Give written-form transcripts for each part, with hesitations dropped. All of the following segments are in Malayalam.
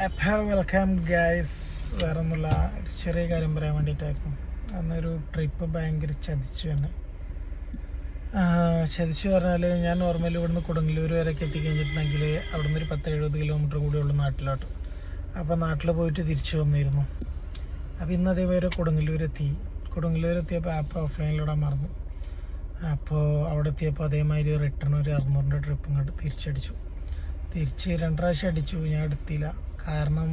അപ്പോൾ വെൽക്കം ഗൈസ്. വേറെ ഒന്നുമില്ല, ചെറിയ കാര്യം പറയാൻ വേണ്ടിയിട്ടായിരുന്നു. അന്നൊരു ട്രിപ്പ് ഭയങ്കര ചതിച്ചു തന്നെ. ചതിച്ചു പറഞ്ഞാൽ ഞാൻ നോർമലി ഇവിടുന്ന് കൊടുങ്ങല്ലൂർ വരെയൊക്കെ എത്തിക്കഴിഞ്ഞിട്ടുണ്ടെങ്കിൽ അവിടുന്ന് ഒരു 10-70 കിലോമീറ്റർ കൂടി ഉള്ളു നാട്ടിലോട്ട്. അപ്പോൾ നാട്ടിൽ പോയിട്ട് തിരിച്ചു വന്നിരുന്നു. അപ്പോൾ ഇന്ന് അതേപോലെ കൊടുങ്ങല്ലൂർ എത്തിയപ്പോൾ ആപ്പ് ഓഫ്ലൈനിലൂടെ മറന്നു. അപ്പോൾ അവിടെ എത്തിയപ്പോൾ അതേമാതിരി റിട്ടേൺ ഒരു 600-ൻ്റെ ട്രിപ്പ് ഇങ്ങോട്ട് തിരിച്ച് 2 പ്രാവശ്യം അടിച്ചു. ഞാൻ എടുത്തില്ല, കാരണം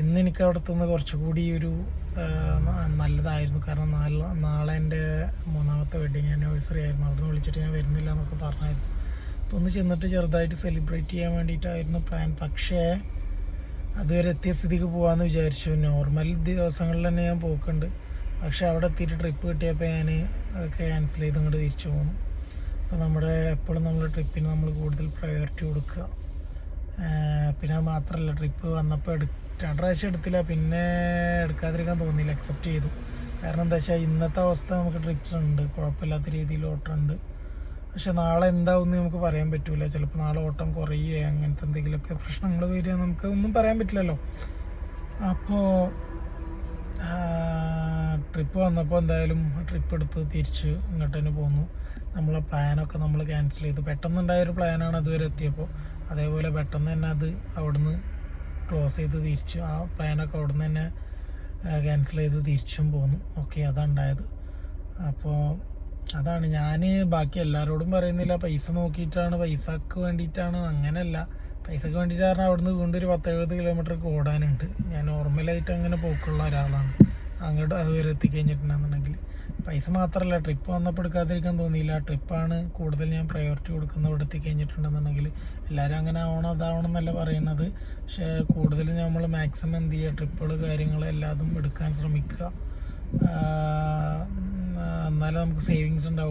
ഇന്ന് എനിക്ക് അവിടെ നിന്ന് കുറച്ചുകൂടി ഒരു നല്ലതായിരുന്നു. കാരണം നാളെ എൻ്റെ 3ാമത്തെ വെഡ്ഡിങ് ആനിവേഴ്സറി ആയിരുന്നു. അവിടെ നിന്ന് വിളിച്ചിട്ട് ഞാൻ വരുന്നില്ല എന്നൊക്കെ പറഞ്ഞായിരുന്നു. അപ്പോൾ ഒന്ന് ചെന്നിട്ട് ചെറുതായിട്ട് സെലിബ്രേറ്റ് ചെയ്യാൻ വേണ്ടിയിട്ടായിരുന്നു പ്ലാൻ. പക്ഷേ അതുവരെ എത്തിയ സ്ഥിതിക്ക് പോകാമെന്ന് വിചാരിച്ചു. നോർമൽ ദിവസങ്ങളിൽ തന്നെ ഞാൻ പോക്കുണ്ട്. പക്ഷേ അവിടെ എത്തിയിട്ട് ട്രിപ്പ് കിട്ടിയപ്പോൾ ഞാൻ അതൊക്കെ ക്യാൻസൽ ചെയ്ത് ഇങ്ങോട്ട് തിരിച്ചു പോകുന്നു. അപ്പോൾ എപ്പോഴും നമ്മൾ ട്രിപ്പിന് നമ്മൾ കൂടുതൽ പ്രയോറിറ്റി കൊടുക്കുക. പിന്നെ അത് മാത്രമല്ല, ട്രിപ്പ് വന്നപ്പോൾ 2 പ്രാവശ്യം എടുത്തില്ല, പിന്നെ എടുക്കാതിരിക്കാൻ തോന്നിയില്ല, അക്സെപ്റ്റ് ചെയ്തു. കാരണം എന്താ വെച്ചാൽ ഇന്നത്തെ അവസ്ഥ നമുക്ക് ട്രിപ്സ് ഉണ്ട്, കുഴപ്പമില്ലാത്ത രീതിയിൽ ഓട്ടം ഉണ്ട്. പക്ഷെ നാളെ എന്താവുമെന്ന് നമുക്ക് പറയാൻ പറ്റില്ല. ചിലപ്പോൾ നാളെ ഓട്ടം കുറയുകയോ അങ്ങനത്തെ എന്തെങ്കിലുമൊക്കെ പ്രശ്നങ്ങൾ വരിക, നമുക്ക് ഒന്നും പറയാൻ പറ്റില്ലല്ലോ. അപ്പോൾ ട്രിപ്പ് വന്നപ്പോൾ എന്തായാലും ട്രിപ്പ് എടുത്ത് തിരിച്ച് ഇങ്ങോട്ട് തന്നെ പോന്നു. നമ്മളെ പ്ലാനൊക്കെ നമ്മൾ ക്യാൻസൽ ചെയ്തു. പെട്ടെന്നുണ്ടായൊരു പ്ലാനാണ് അതുവരെ എത്തിയപ്പോൾ. അതേപോലെ പെട്ടെന്ന് തന്നെ അത് അവിടുന്ന് ക്ലോസ് ചെയ്ത് തിരിച്ചു. ആ പ്ലാനൊക്കെ അവിടുന്ന് തന്നെ ക്യാൻസൽ ചെയ്ത് തിരിച്ചും പോന്നു. ഓക്കെ, അതാണ് ഉണ്ടായത്. അപ്പോൾ അതാണ് ഞാൻ ബാക്കി എല്ലാവരോടും പറയുന്നില്ല. പൈസ നോക്കിയിട്ടാണ്, പൈസക്ക് വേണ്ടിയിട്ടാണ്, അങ്ങനെയല്ല. പൈസക്ക് വേണ്ടിയിട്ട് പറഞ്ഞാൽ അവിടുന്ന് വീണ്ടും ഒരു 10-70 കിലോമീറ്റർ ഓടാനുണ്ട്. ഞാൻ നോർമലായിട്ട് അങ്ങനെ പോക്കുള്ള ഒരാളാണ്. അങ്ങോട്ട് അതുവരെ എത്തിക്കഴിഞ്ഞിട്ടുണ്ടെന്നുണ്ടെങ്കിൽ പൈസ മാത്രമല്ല, ട്രിപ്പ് വന്നപ്പോൾ എടുക്കാതിരിക്കാൻ തോന്നിയില്ല. ട്രിപ്പാണ് കൂടുതൽ ഞാൻ പ്രയോറിറ്റി കൊടുക്കുന്നത്. ഇവിടെ എത്തിക്കഴിഞ്ഞിട്ടുണ്ടെന്നുണ്ടെങ്കിൽ എല്ലാവരും അങ്ങനെ ആവണം അതാവണം എന്നല്ല പറയുന്നത്. പക്ഷേ കൂടുതലും നമ്മൾ മാക്സിമം എന്ത് ചെയ്യുക, ട്രിപ്പുകൾ കാര്യങ്ങൾ എല്ലാതും എടുക്കാൻ ശ്രമിക്കുക. എന്നാലേ നമുക്ക് സേവിങ്സ് ഉണ്ടാവും.